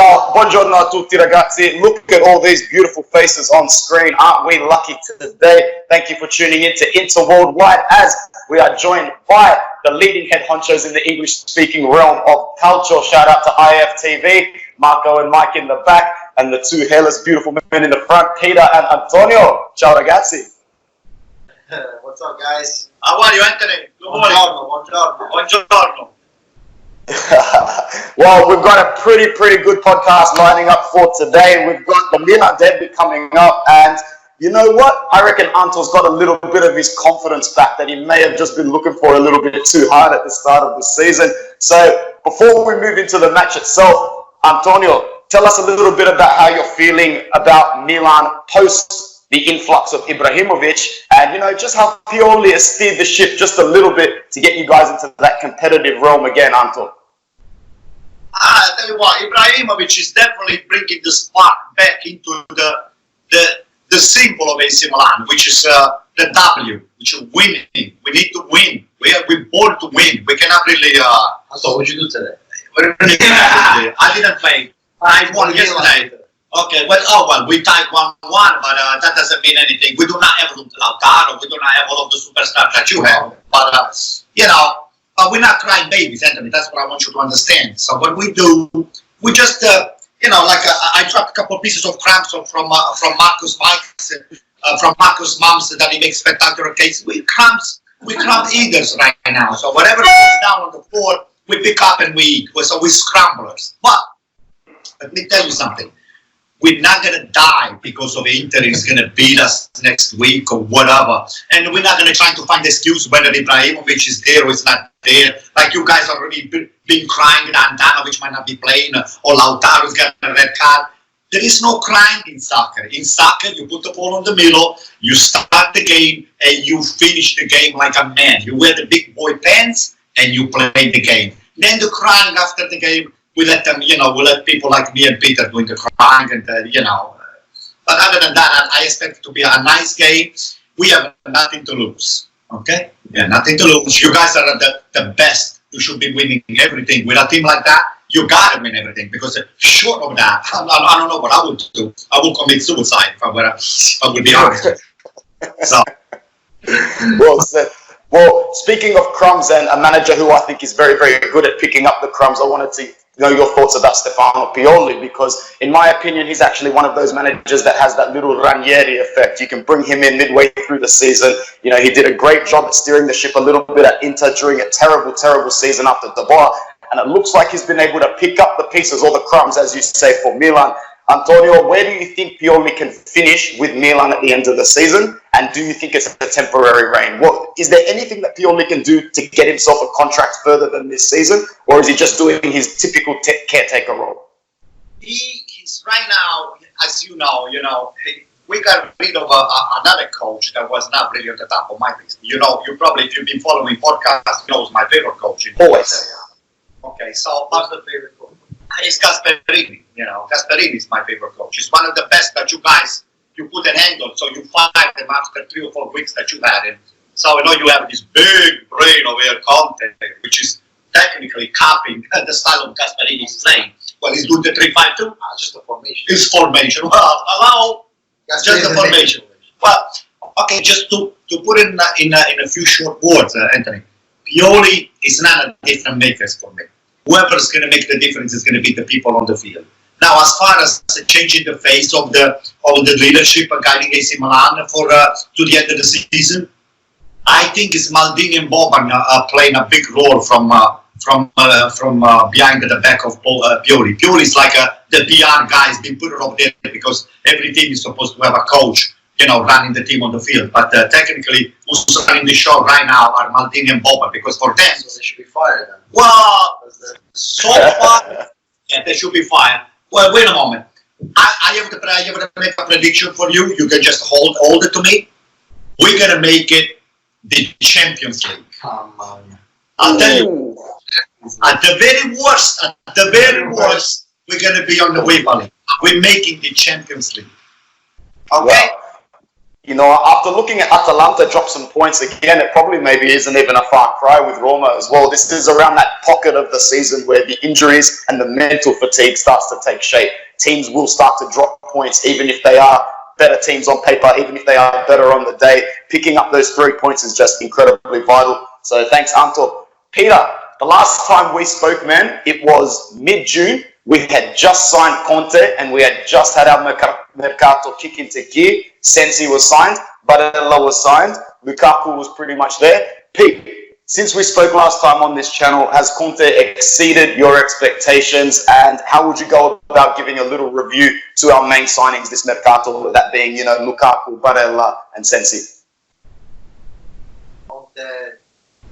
Ciao, buongiorno a tutti ragazzi. Look at all these beautiful faces on screen. Aren't we lucky today? Thank you for tuning in to Inter Worldwide as we are joined by the leading head honchos in the English-speaking realm of culture. Shout out to IFTV, Marco and Mike in the back, and the two hairless beautiful men in the front, Peter and Antonio. Ciao ragazzi. What's up guys? How are you, Anthony? Good morning. Buongiorno. Buongiorno. Well, we've got a pretty good podcast lining up for today. We've got the Milan derby coming up, and you know what? I reckon Anto's got a little bit of his confidence back that he may have just been looking for a little bit too hard at the start of the season. So before we move into the match itself, Antonio, tell us a little bit about how you're feeling about Milan post the influx of Ibrahimovic, and you know, just how Pioli has steered the ship just a little bit to get you guys into that competitive realm again, Anto. I tell you what, Ibrahimovic is definitely bringing the spark back into the symbol of AC Milan, which is the W, which is winning. We need to win. We're born to win. We cannot really. So what did you do today? I didn't play. I won yesterday. Okay, well, we tied 1-1, but that doesn't mean anything. We do not have Lautaro. We do not have all of the superstars that you have. But you know. We're not crying babies, Anthony. That's what I want you to understand. So what we do, we just, you know, like I dropped a couple of pieces of crumbs from Marcus Mike's, from Marcus' mom's that he makes spectacular cakes. We crumb eaters right now. So whatever comes down on the floor, we pick up and we eat. So we're scramblers. But let me tell you something. We're not going to die because of Inter is going to beat us next week or whatever. And we're not going to try to find excuse whether Ibrahimovic is there or is not there. Like you guys already been crying that Andanovic might not be playing or Lautaro's got a red card. There is no crying in soccer. In soccer, you put the ball in the middle, you start the game, and you finish the game like a man. You wear the big boy pants, and you play the game. Then the crying after the game, we let them, you know, we let people like me and Peter doing the crying and, you know. But other than that, I expect it to be a nice game. We have nothing to lose, okay? Yeah, nothing to lose. You guys are the best. You should be winning everything. With a team like that, you got to win everything. Because short of that, I don't know what I would do. I would commit suicide if I would be honest. So. Well said. Well, speaking of crumbs and a manager who I think is very good at picking up the crumbs, I wanted to know your thoughts about Stefano Pioli, because in my opinion, he's actually one of those managers that has that little Ranieri effect. You can bring him in midway through the season. You know, he did a great job at steering the ship a little bit at Inter during a terrible season after Della, and it looks like he's been able to pick up the pieces or the crumbs, as you say, for Milan. Antonio, where do you think Pioli can finish with Milan at the end of the season? And do you think it's a temporary reign? Is there anything that Pioli can do to get himself a contract further than this season? Or is he just doing his typical caretaker role? He's right now, as you know, we got rid of another coach that was not really at the top of my list. You know, you probably, if you've been following podcasts, knows my favorite coach. Always. Okay, so what's the favorite coach? It's Gasperini. You know, Gasperini is my favorite coach. He's one of the best that you guys, you put an handle, so you find them after 3 or 4 weeks that you had him. So I know you have this big brain over here, Conte, which is technically copying the style of Gasperini's playing. Well, he's doing the 3-5-2. Just the formation. It's formation. Well, hello, just the formation. Well, okay, just to put it in a few short words, Anthony. Pioli is not a difference maker for me. Whoever's going to make the difference is going to be the people on the field. Now, as far as changing the face of the leadership and guiding AC Milan to the end of the season, I think it's Maldini and Boban playing a big role from behind the back of Pioli. Pioli is like the PR guy has been put up there because every team is supposed to have a coach, you know, running the team on the field. But technically, who's running the show right now are Maldini and Boban, because for them, so they should be fired then. Well, so far, yeah, they should be fired. Well, wait a moment. I have to make a prediction for you. You can just hold it to me. We're going to make it the Champions League. Come on. I'll tell you. At the very worst, we're going to be on the Wembley. We're making the Champions League. Okay? Well, you know, after looking at Atalanta drop some points again, it probably maybe isn't even a far cry with Roma as well. This is around that pocket of the season where the injuries and the mental fatigue starts to take shape. Teams will start to drop points, even if they are better teams on paper, even if they are better on the day. Picking up those 3 points is just incredibly vital. So thanks, Anto. Peter, the last time we spoke, man, it was mid-June. We had just signed Conte and we had just had our Mercato kick into gear. Sensi was signed, Barella was signed, Lukaku was pretty much there. Pete, since we spoke last time on this channel, has Conte exceeded your expectations, and how would you go about giving a little review to our main signings this Mercato, that being, you know, Lukaku, Barella and Sensi? The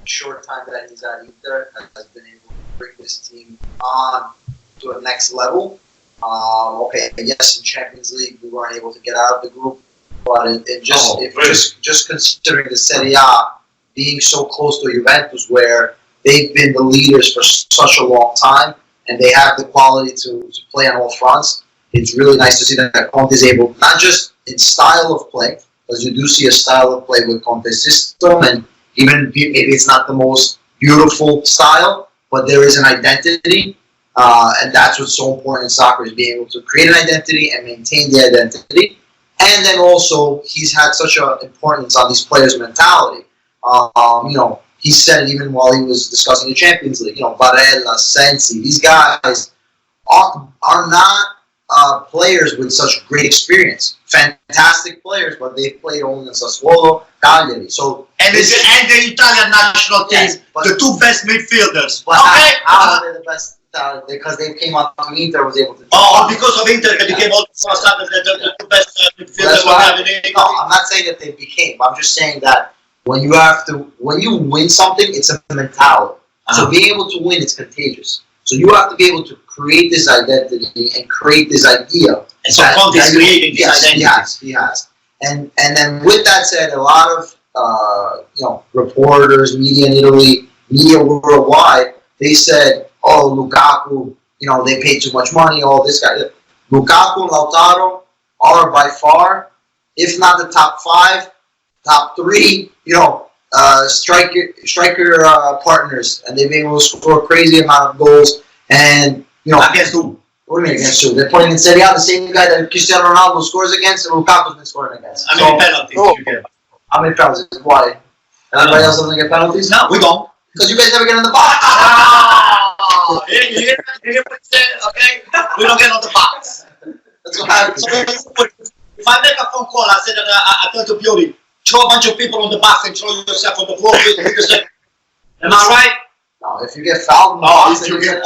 short time that he's at Inter has been able to bring this team on to a next level. Okay, yes, in Champions League we weren't able to get out of the group, but just considering the Serie A being so close to Juventus, where they've been the leaders for such a long time and they have the quality to play on all fronts, it's really nice to see that Conte is able, not just in style of play, because you do see a style of play with Conte's system, and even maybe it's not the most beautiful style, but there is an identity. And that's what's so important in soccer, is being able to create an identity and maintain the identity. And then also, he's had such an importance on these players' mentality. You know, he said it even while he was discussing the Champions League. You know, Barella, Sensi, these guys are not players with such great experience. Fantastic players, but they've played only in Sassuolo, Cagliari. So and the Italian national team, yes, the two best midfielders. But okay, how are they the best? Because they came out to Inter, was able to. Oh, because of Inter, they became all of a sudden the best midfielders. No, I'm not saying that they became. I'm just saying that when you win something, it's a mentality. So being able to win, it's contagious. So you have to be able to create this identity and create this idea. And so Conte is creating this identity. He has. And then with that said, a lot of you know, reporters, media in Italy, media worldwide, they said, oh, Lukaku, you know, they paid too much money, all this guy. Lukaku and Lautaro are by far, if not the top 5, top 3, you know, striker partners, and they've been able to score a crazy amount of goals. And, you know, against who? What do you mean against who? They're playing in Serie A, the same guy that Cristiano Ronaldo scores against, and Lukaku's been scoring against. How many penalties you get? How many penalties? Why? Anybody else doesn't get penalties? No, we don't. Because you guys never get in the box. You hear what he said? Okay? We don't get on the box. That's what happens. If I make a phone call, I said that I tell to Beauty, throw a bunch of people on the box and throw yourself on the floor. Am I right? No, if you get fouled. If you get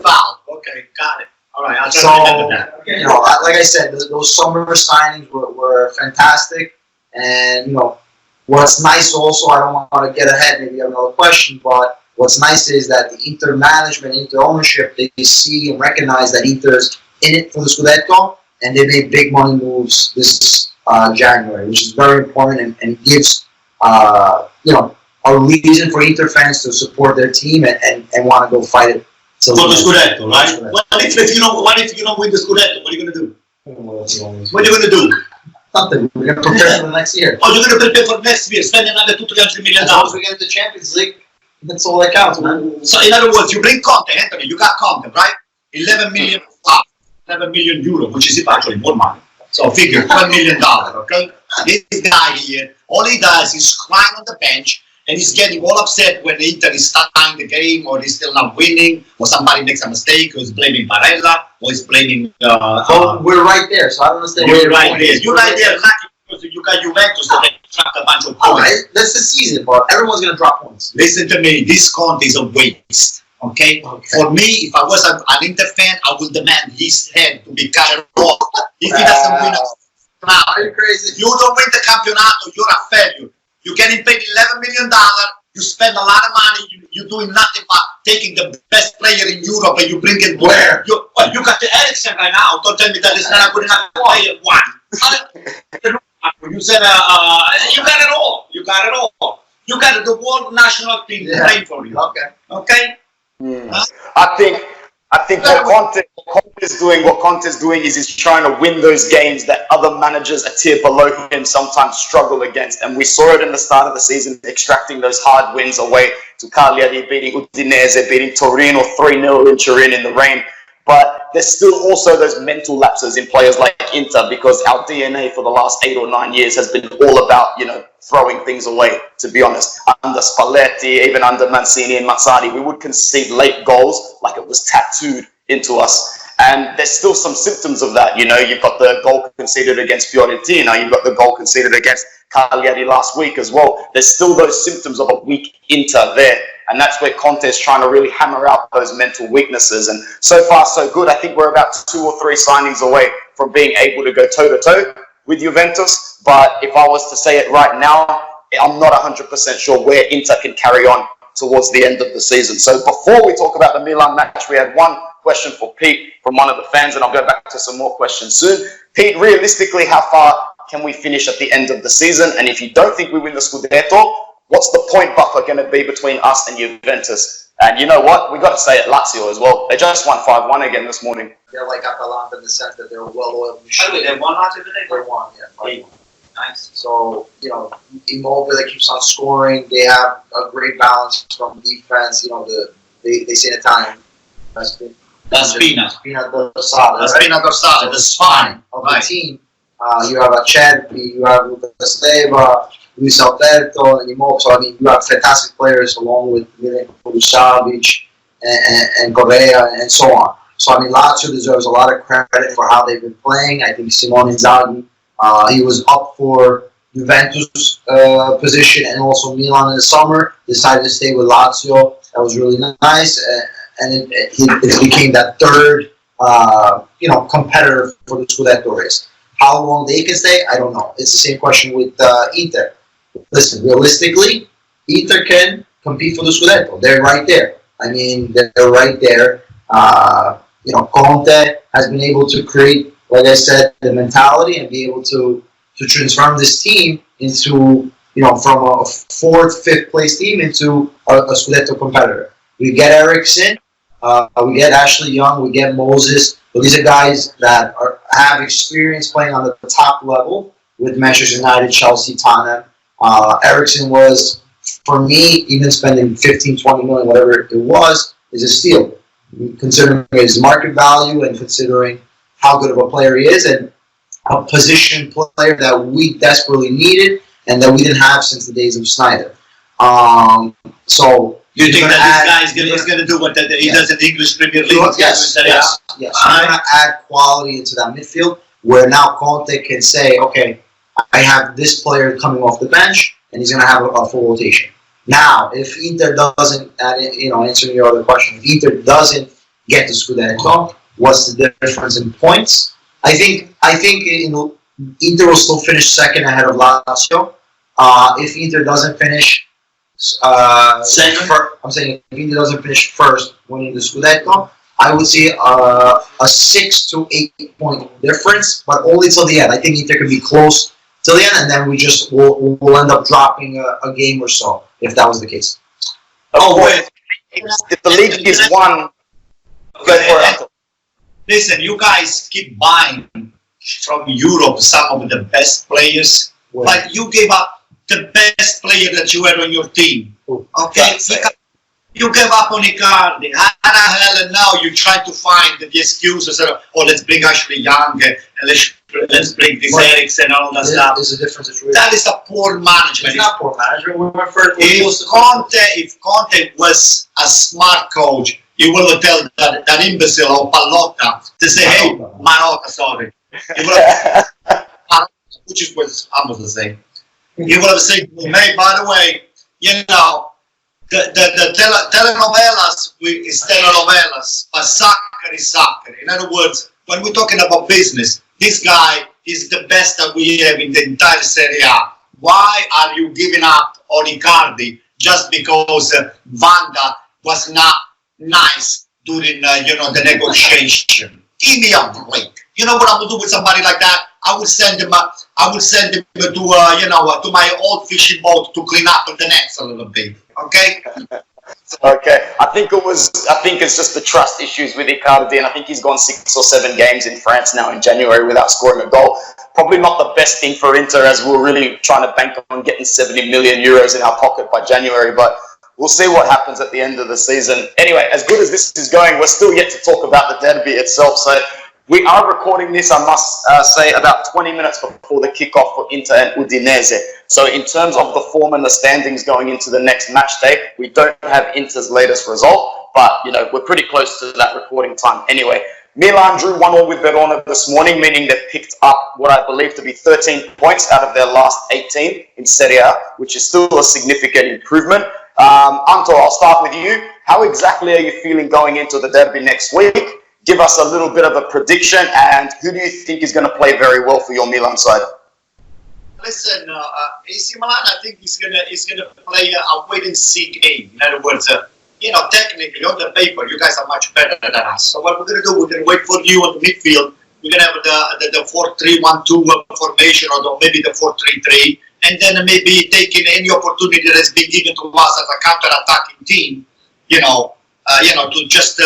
fouled. Okay, got it. All right, I'll try to remember that. You know, like I said, those summer signings were fantastic. And, you know, what's nice also, I don't want to get ahead, maybe you have another question, but what's nice is that the Inter management, Inter ownership, they see and recognize that Inter's in it for the Scudetto, and they made big money moves this January, which is very important and gives, you know, a reason for Inter fans to support their team and want to go fight it. For the Scudetto, right? What if you don't win the Scudetto? What are you going to do? What are you going to do? Nothing. We're going to prepare for the next year. Oh, you're going to prepare for next year, spend another $200-300 million. As long as we get into the Champions League, that's all that counts, man. So, in other words, you bring Conte, Anthony, you got Conte, right? 11 million euro, which is actually more money. So, figure $12 million, okay? This guy here, all he does is crying on the bench, and he's getting all upset when the Inter is starting the game, or he's still not winning, or somebody makes a mistake, or he's blaming Barella, or he's blaming... we're right there, so I don't understand. You're right there. You're right there, lucky because you got Juventus that dropped a bunch of points. All right, that's the season, but everyone's going to drop points. Listen to me, this Conte is a waste, okay? For me, if I was an Inter fan, I would demand his head to be cut off. If he doesn't win are you crazy? You don't win the Campionato, you're a failure. You're getting paid $11 million. You spend a lot of money. You're doing nothing but taking the best player in Europe and you bring it where? You got the Eriksen right now. Don't tell me that it's not a good enough player. One. You said you got it all. You got it all. You got the world national team playing for you. Okay. Okay. I think what Conte Conte's doing is he's trying to win those games that other managers a tier below him sometimes struggle against. And we saw it in the start of the season, extracting those hard wins away to Cagliari, beating Udinese, beating Torino 3-0 in Turin in the rain. But there's still also those mental lapses in players like Inter, because our DNA for the last 8 or 9 years has been all about, throwing things away, to be honest. Under Spalletti, even under Mancini and Mazzarri, we would concede late goals like it was tattooed into us. And there's still some symptoms of that. You've got the goal conceded against Fiorentina, you've got the goal conceded against Cagliari last week as well. There's still those symptoms of a weak Inter there. And that's where Conte is trying to really hammer out those mental weaknesses. And so far, so good. I think we're about 2 or 3 signings away from being able to go toe-to-toe with Juventus. But if I was to say it right now, I'm not 100% sure where Inter can carry on towards the end of the season. So before we talk about the Milan match, we had one question for Pete from one of the fans, and I'll go back to some more questions soon. Pete, realistically, how far can we finish at the end of the season? And if you don't think we win the Scudetto, what's the point buffer going to be between us and Juventus? And you know what? We got to say it, Lazio as well. They just won 5-1 again this morning. They're like Atalanta in the sense that they're a well-oiled machine. By the way, they won Lazio today? They won, yeah. Nice. So, Immobile keeps on scoring. They have a great balance from defense. They say in Italian. La spina. Spina dorsale. La spina dorsale, the spine of the team. You have Acerbi, you have Lucas Leiva, Luis Alberto, and Immobile. So, you have fantastic players along with Milenkovic Savic and Correa and so on. So, Lazio deserves a lot of credit for how they've been playing. I think Simone Inzaghi, he was up for Juventus position and also Milan in the summer. Decided to stay with Lazio. That was really nice, and it became that third, competitor for the Scudetto race. How long they can stay, I don't know. It's the same question with Inter. Listen, realistically, Inter can compete for the Scudetto. They're right there. They're right there. Conte has been able to create, like I said, the mentality and be able to transform this team into, from a 4th, 5th place team into a Scudetto competitor. We get Eriksen, we get Ashley Young, we get Moses. But these are guys that have experience playing on the top level with Manchester United, Chelsea, Tottenham. Eriksen was, for me, even spending 15, 20 million, whatever it was, is a steal. Considering his market value and considering how good of a player he is, and a position player that we desperately needed and that we didn't have since the days of Snyder. So you think that this guy is going to do what he does in the English Premier League? Yes. He's going to add quality into that midfield, where now Conte can say, okay, I have this player coming off the bench, and he's going to have a full rotation. Now, if Inter doesn't, answering your other question, if Inter doesn't get to Scudetto, what's the difference in points? I think Inter will still finish second ahead of Lazio. If Inter doesn't finish second, I'm saying if Inter doesn't finish first winning the Scudetto, I would see a 6 to 8 point difference, but only till the end. I think Inter can be close till the end, and then we'll end up dropping a game or so if that was the case. If the league is won, go for it. Listen, you guys keep buying from Europe some of the best players, but you gave up the best player that you had on your team. Okay? You gave up on Icardi. How the hell, and now you try to find the excuses, let's bring Ashley Young, and let's bring this Eriksen and all that stuff. There's a different situation. That is a poor management. It's not poor management. If Conte was a smart coach, he would have tell that imbecile or Pallotta to say, hey, Marotta, sorry. He would have, which was almost the same. He would have said, hey, by the way, the telenovelas is telenovelas, but soccer is soccer. In other words, when we're talking about business, this guy is the best that we have in the entire Serie A. Why are you giving up on Icardi just because Vanda was not nice during the negotiation? Give me a break. You know what I would do with somebody like that? I would send him to my old fishing boat to clean up the nets a little bit. Okay? Okay, I think it's just the trust issues with Icardi, and I think he's gone 6 or 7 games in France now in January without scoring a goal. Probably not the best thing for Inter, as we're really trying to bank on getting 70 million euros in our pocket by January, but we'll see what happens at the end of the season. Anyway, as good as this is going, we're still yet to talk about the derby itself, so we are recording this, I must say, about 20 minutes before the kickoff for Inter and Udinese. So in terms of the form and the standings going into the next match day, we don't have Inter's latest result, but we're pretty close to that recording time anyway. Milan drew 1-1 with Verona this morning, meaning they've picked up what I believe to be 13 points out of their last 18 in Serie A, which is still a significant improvement. Anto, I'll start with you. How exactly are you feeling going into the derby next week? Give us a little bit of a prediction, and who do you think is going to play very well for your Milan side? Listen, AC Milan, I think he's gonna play a wait and see game. In other words, technically on the paper, you guys are much better than us. So what we're gonna do, we're gonna wait for you on the midfield. We're gonna have the 4-3-1-2 formation, or maybe the 4-3-3, and then maybe taking any opportunity that's been given to us as a counter-attacking team. To just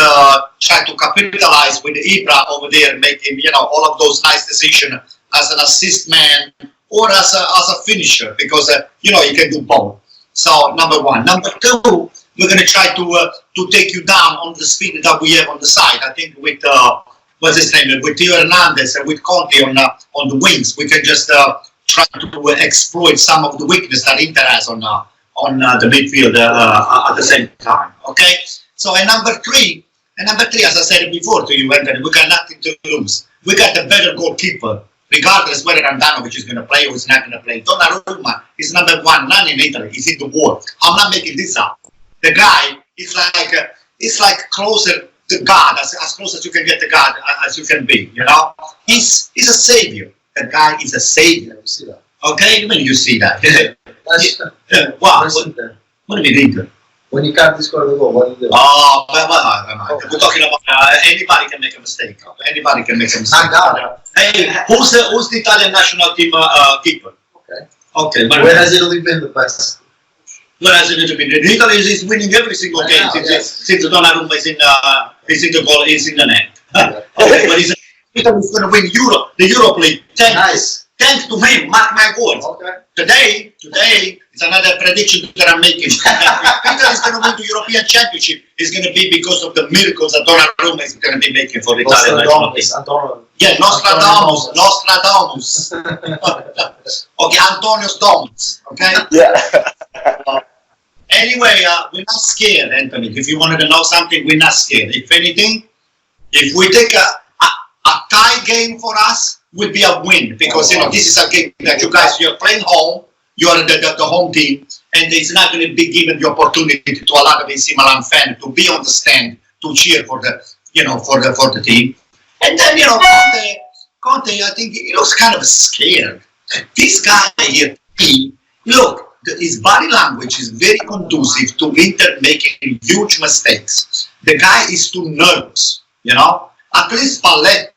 try to capitalize with Ibra over there, making all of those nice decisions as an assist man or as a finisher, because he can do both. So number one. Number two, we're going to try to take you down on the speed that we have on the side. I think with what's his name, with Theo Hernandez and with Conte on the wings, we can just try to exploit some of the weakness that Inter has on the midfield at the same time. Okay. So number three, as I said before to you, Anthony, we got nothing to lose. We got the better goalkeeper, regardless whether Andanovic is going to play or is not going to play. Donnarumma is number 1, not in Italy, he's in the world. I'm not making this up. The guy is like closer to God, as close as you can get to God as you can be. He's a savior. The guy is a savior. You see that? Okay, when you see that. Wow. What do you mean? When you can't score the goal, what do you do? Oh, we're talking about anybody can make a mistake. Anybody can make a mistake. Hey, who's the Italian national team keeper? Okay. Where has Italy been the best? Where has Italy been? Italy is winning every single game since Donnarumma is in the goal, is in the net. Okay, but Italy's going to win the Europe League. Thanks to him, mark my words. Okay. Today, it's another prediction that I'm making. Italy is going to win the European Championship. It's going to be because of the miracles that Donnarumma is going to be making for the Italian national team. Yeah, Nostradamus. Okay, Antonio's Domus. Okay? Yeah. Anyway, we're not scared, Anthony. If you wanted to know something, we're not scared. If anything, if we take a tie game for us, will be a win, because this is a game that you're playing home, you're the home team, and it's not going to be given the opportunity to a lot of AC Milan fans to be on the stand to cheer for the for the team. And then Conte, I think he looks kind of scared. This guy here, look, his body language is very conducive to Inter making huge mistakes. The guy is too nervous, At least Spalletti.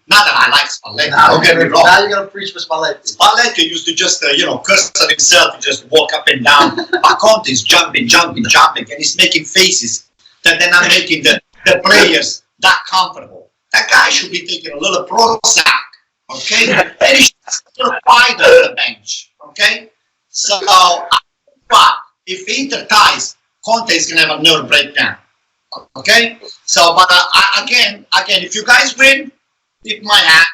Not that I like Spalletti. Don't get me wrong. Now you're gonna preach for Spalletti. Spalletti used to just curse at himself and just walk up and down. But Conte is jumping, and he's making faces that they're not making the players that comfortable. That guy should be taking a little Prozac, okay? And he should still fight on the bench, okay? So, but if Inter ties, Conte is gonna have a nerve breakdown, okay? So, but again, if you guys win, it might have,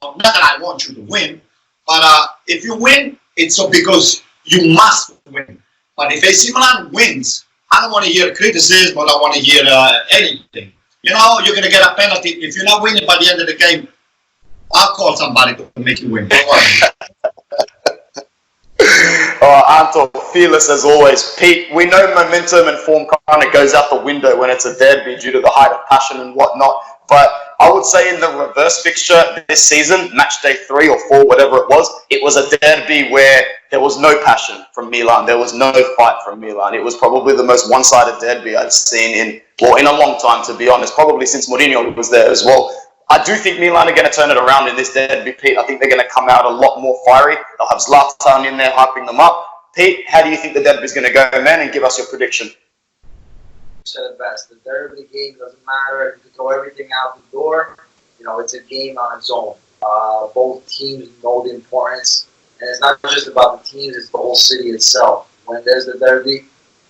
not that I want you to win, but if you win, it's because you must win. But if AC Milan wins, I don't want to hear criticism, I don't want to hear anything. You're going to get a penalty. If you're not winning by the end of the game, I'll call somebody to make you win. Don't worry. Anto, fearless as always. Pete, we know momentum and form kind of goes out the window when it's a derby due to the height of passion and whatnot. But I would say in the reverse fixture this season, match day 3 or 4, whatever it was a derby where there was no passion from Milan. There was no fight from Milan. It was probably the most one-sided derby I've seen in a long time, to be honest, probably since Mourinho was there as well. I do think Milan are going to turn it around in this derby, Pete. I think they're going to come out a lot more fiery. They'll have Zlatan in there hyping them up. Pete, how do you think the derby is going to go, man? And give us your prediction. said it best. The derby game doesn't matter. You can throw everything out the door. You know, it's a game on its own. Both teams know the importance, and it's not just about the teams; it's the whole city itself. When there's the derby,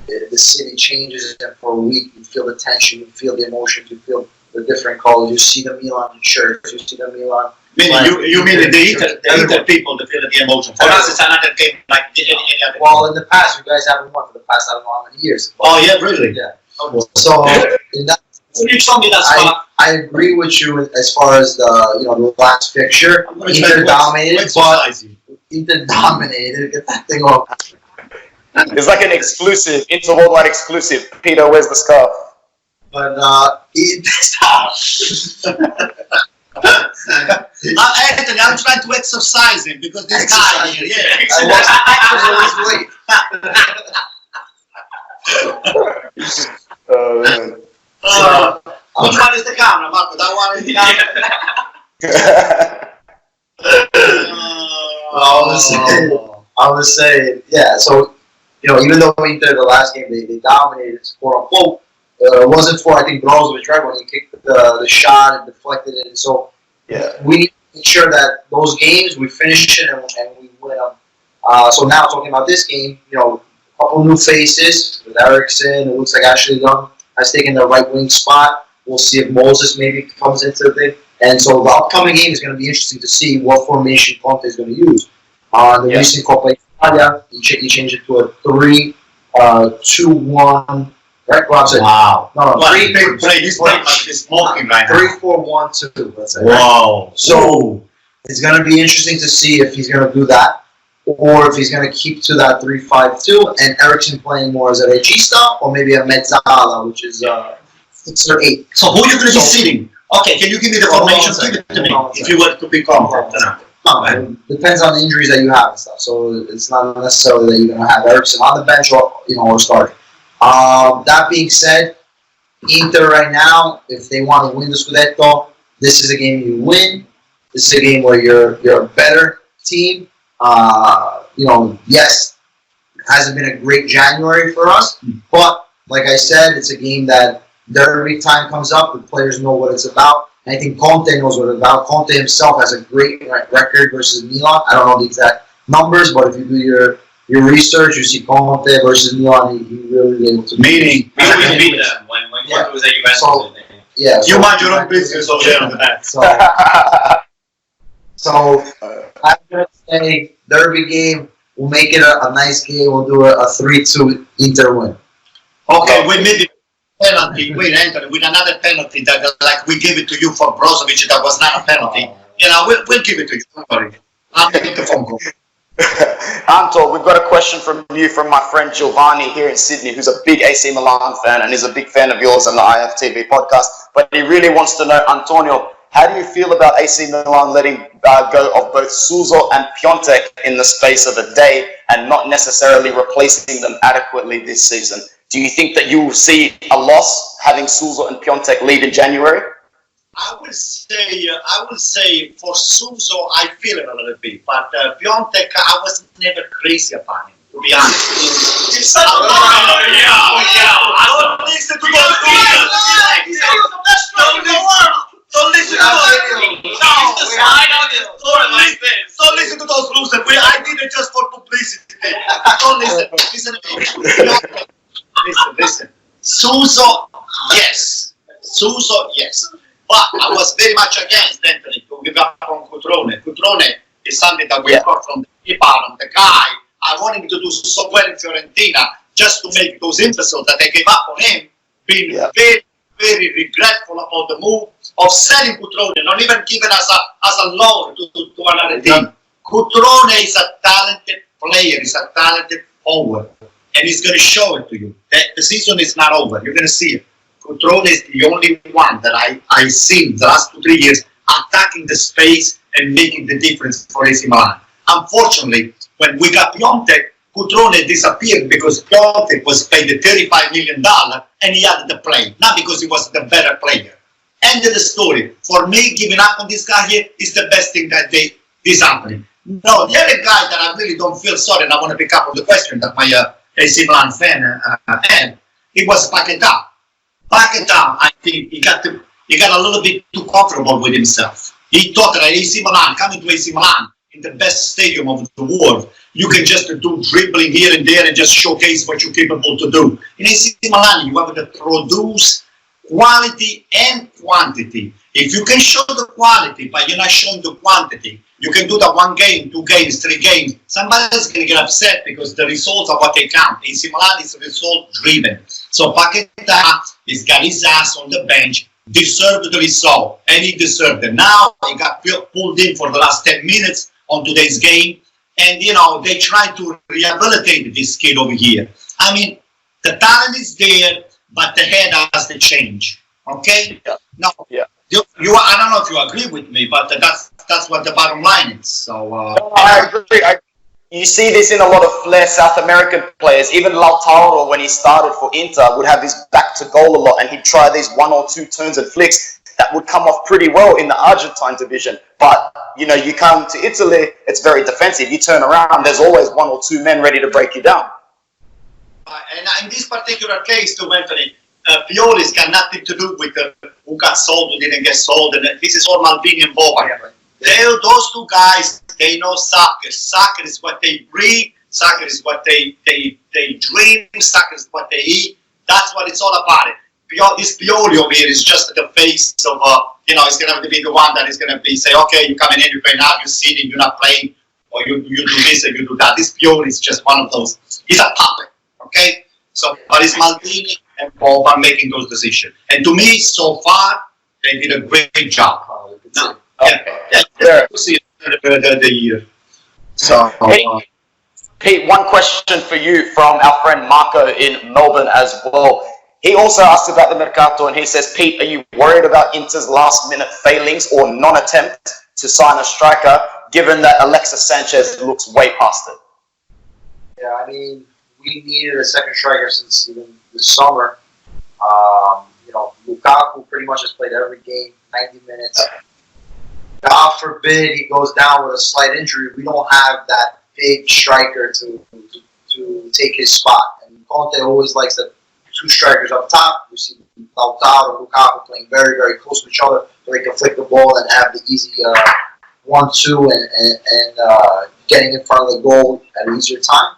the city changes, and for a week you feel the tension, you feel the emotions, you feel the different colors. You see the Milan shirts, you see the Milan. You mean the Inter people that feel the emotion? For us, it's another game like any other. Well, in the past, you guys haven't won for the past I don't know how many years. Oh yeah, really? Yeah. So in that, you told me that's I agree with you as far as the last fixture. Inter dominated, but Inter dominated. Get that thing off. It's like an exclusive, Inter worldwide exclusive. Peter, where's the scarf? But Anthony, I'm trying to exercise him because this guy here, which one is the camera, Marco? That one is the camera. I was saying, yeah. So even though Inter the last game they dominated, quote unquote, it wasn't for I think Brozovic, right, when he kicked the shot and deflected it. And so we need to make sure that those games we finish it and we win them. So now talking about this game, a couple new faces with Eriksson. It looks like Ashley Young has taken the right wing spot. We'll see if Moses maybe comes into the thing. And so the upcoming game is going to be interesting to see what formation Conte is going to use. The recent Coppa Italia, he changed it to a 3-2-1. Right, Rob said. Wow. No, play. This play must be smoking right now. 3-4-1-2. Let's say. Wow. So it's going to be interesting to see if he's going to do that, or if he's going to keep to that 3-5-2, and Eriksson playing more as a regista, or maybe a mezzala, which is 6 or 8. So who are you going to be sitting? Okay, can you give me the formation? Give it to me if you were to be confident. It depends on the injuries that you have and stuff. So it's not necessarily that you're going to have Eriksson on the bench or starting. That being said, Inter right now, if they want to win the Scudetto, this is a game you win. This is a game where you're a better team. Yes, it hasn't been a great January for us, but like I said, it's a game that derby time comes up. The players know what it's about. And I think Conte knows what it's about. Conte himself has a great record versus Milan. I don't know the exact numbers, but if you do your research, you see Conte versus Milan, he really was able to meaning you will beat them when Conte was at Juventus. You mind your own business over there on the back. So I'm going to say derby game, we'll make it a nice game. We'll do a 3-2 Inter win. Okay, we made it penalty. Wait, Anthony, with another penalty that like we gave it to you for Brozovic, that was not a penalty. We'll give it to you. Don't worry. I'll make the phone call. Anto, we've got a question from you from my friend Giovanni here in Sydney, who's a big AC Milan fan and is a big fan of yours and the IFTV podcast. But he really wants to know, Antonio, how do you feel about AC Milan letting go of both Suso and Piontek in the space of a day and not necessarily replacing them adequately this season? Do you think that you will see a loss having Suso and Piontek leave in January? I would say for Suso, I feel it a little bit, but Piontek, I was never crazy about him, to be honest. He's such a I don't listen to those losers. He's the best player in the world. Don't listen to those. Don't listen to those losers. I did it just for publicity. Don't listen. Listen. Suso, yes. But I was very much against Anthony to give up on Cutrone. Cutrone is something that we got from the bottom. The guy, I wanted him to do so well in Fiorentina just to make those imbeciles that they gave up on him being very, very regretful about the move of selling Cutrone, not even giving us a loan to another team. Cutrone is a talented player, he's a talented forward, and he's going to show it to you. The season is not over, you're going to see it. Cutrone is the only one that I've seen the last 2-3 years attacking the space and making the difference for AC Milan. Unfortunately, when we got Piontek, Cutrone disappeared because Piontek was paid the $35 million and he had to play, not because he was the better player. End of the story. For me, giving up on this guy here is the best thing that is happening. No, the other guy that I really don't feel sorry, and I want to pick up on the question that my AC Milan fan had, it was Paquetá. Paquetá, I think he got a little bit too comfortable with himself. He thought that AC Milan, coming to AC Milan in the best stadium of the world, you can just do dribbling here and there and just showcase what you're capable to do. In AC Milan, you have to produce quality and quantity. If you can show the quality, but you're not showing the quantity, you can do that 1 game, 2 games, 3 games. Somebody's going to get upset because the results are what they count. AC Milan is result driven. So Paquetá has got his ass on the bench, deservedly so, and he deserved it. Now he got pulled in for the last 10 minutes on today's game, and you know they try to rehabilitate this kid over here. I mean, the talent is there, but the head has to change. Okay? Yeah. Now, Yeah. you I don't know if you agree with me, but that's what the bottom line is. So No, I agree. You see this in a lot of flair South American players. Even Lautaro, when he started for Inter, would have his back to goal a lot, and he'd try these 1 or 2 turns and flicks that would come off pretty well in the Argentine division. But you know, you come to Italy, it's very defensive. You turn around, there's always 1 or 2 men ready to break you down. and in this particular case, too, Anthony, Pioli's got nothing to do with who got sold, who didn't get sold, and this is all Maldini and Boban. Those 2 guys, they know soccer. Soccer is what they breathe. Soccer is what they dream. Soccer is what they eat. That's what it's all about. This Pioli over here is just the face of, you know, he's going to be the one that is going to be say, okay, you're coming in, you're playing out, you're sitting, you're not playing, or you do this and you do that. This Pioli is just one of those. He's a puppet, okay? So, but it's Maldini and Boban making those decisions. And to me, so far, they did a great job. Now, we'll see the year. So, Pete, one question for you from our friend Marco in Melbourne as well. He also asked about the Mercato, and he says, Pete, are you worried about Inter's last-minute failings or non-attempt to sign a striker, given that Alexis Sanchez looks way past it? Yeah, I mean, we needed a second striker since even the summer. You know, Lukaku pretty much has played every game, 90 minutes. God forbid he goes down with a slight injury. We don't have that big striker to take his spot. And Conte always likes the 2 strikers up top. We see Lautaro and Lukaku playing very, very close to each other, so they can flick the ball and have the easy 1-2 and getting in front of the goal at an easier time.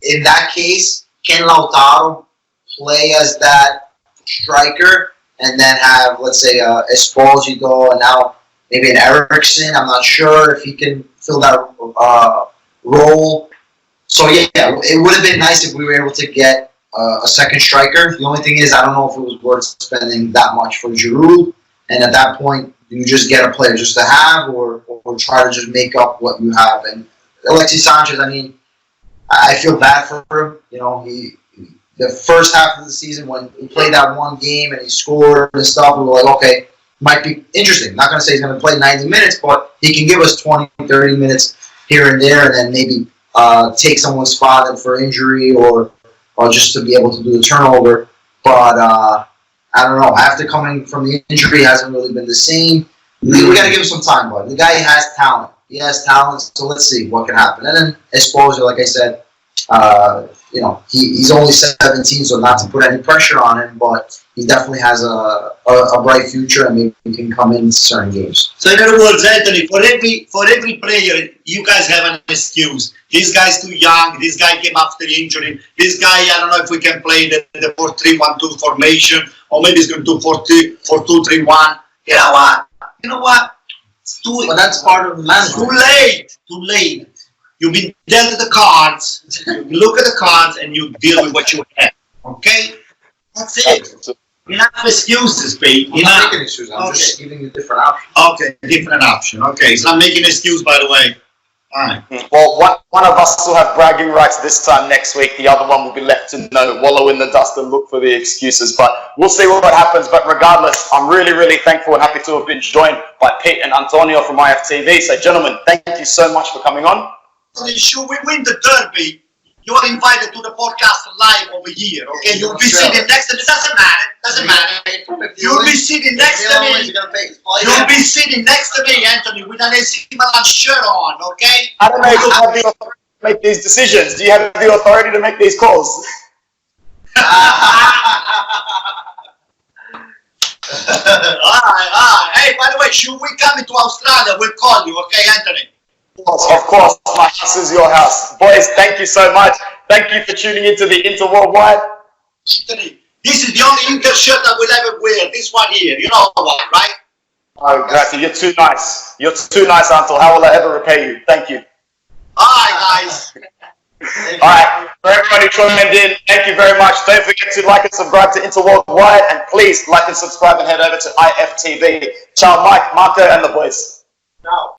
In that case, can Lautaro play as that striker and then have, let's say, Esposito and now maybe an Eriksson? I'm not sure if he can fill that role. So, yeah, it would have been nice if we were able to get a second striker. The only thing is, I don't know if it was worth spending that much for Giroud. And at that point, you just get a player just to have or try to just make up what you have. And Alexis Sanchez, I mean, I feel bad for him. You know, the first half of the season when he played that 1 game and he scored and stuff, we were like, okay, might be interesting. Not going to say he's going to play 90 minutes, but he can give us 20, 30 minutes here and there and then maybe take someone's spot for injury or just to be able to do the turnover. But I don't know. After coming from the injury, hasn't really been the same. We got to give him some time, but the guy has talent. He has talent, so let's see what can happen. And then Esposito, like I said, you know, he's only 17, so not to put any pressure on him, but he definitely has a bright future, and maybe he can come in certain games. So in other words, Anthony, for every player, you guys have an excuse. This guy's too young. This guy came after injury. This guy, I don't know if we can play the 4-3-1-2 formation, or maybe he's going to do 4-2-3-1. You know what? But that's part of the management. Too late. You've been dealt the cards. You look at the cards and you deal with what you have. Okay? That's it. Enough excuses, Pete. I'm not making excuses. I'm just giving you different options. Okay, different option. Okay, it's not making an excuse, by the way. All right. Well, one of us will have bragging rights this time next week. The other one will be left to wallow in the dust and look for the excuses. But we'll see what happens. But regardless, I'm really, really thankful and happy to have been joined by Pete and Antonio from IFTV. So, gentlemen, thank you so much for coming on. Should we win the derby, you are invited to the podcast live over here, okay? You'll be sitting next to me. Doesn't matter. You'll be sitting next to me. You'll be sitting next to me, Anthony, with an AC Milan shirt on, okay? I don't know if you have the authority to make these decisions. Do you have the authority to make these calls? Alright. Hey, by the way, should we come into Australia? We'll call you, okay, Anthony? Of course, my house is your house. Boys, thank you so much. Thank you for tuning into the Inter Worldwide. Anthony, this is the only Inter shirt I will ever wear. This one here, you know what, right? Oh, grazie, you're too nice. You're too nice, Antal. How will I ever repay you? Thank you. Alright, guys. Alright, for everyone who joined in, thank you very much. Don't forget to like and subscribe to Inter Worldwide, and please like and subscribe and head over to IFTV. Ciao, Mike, Marco, and the boys. Ciao.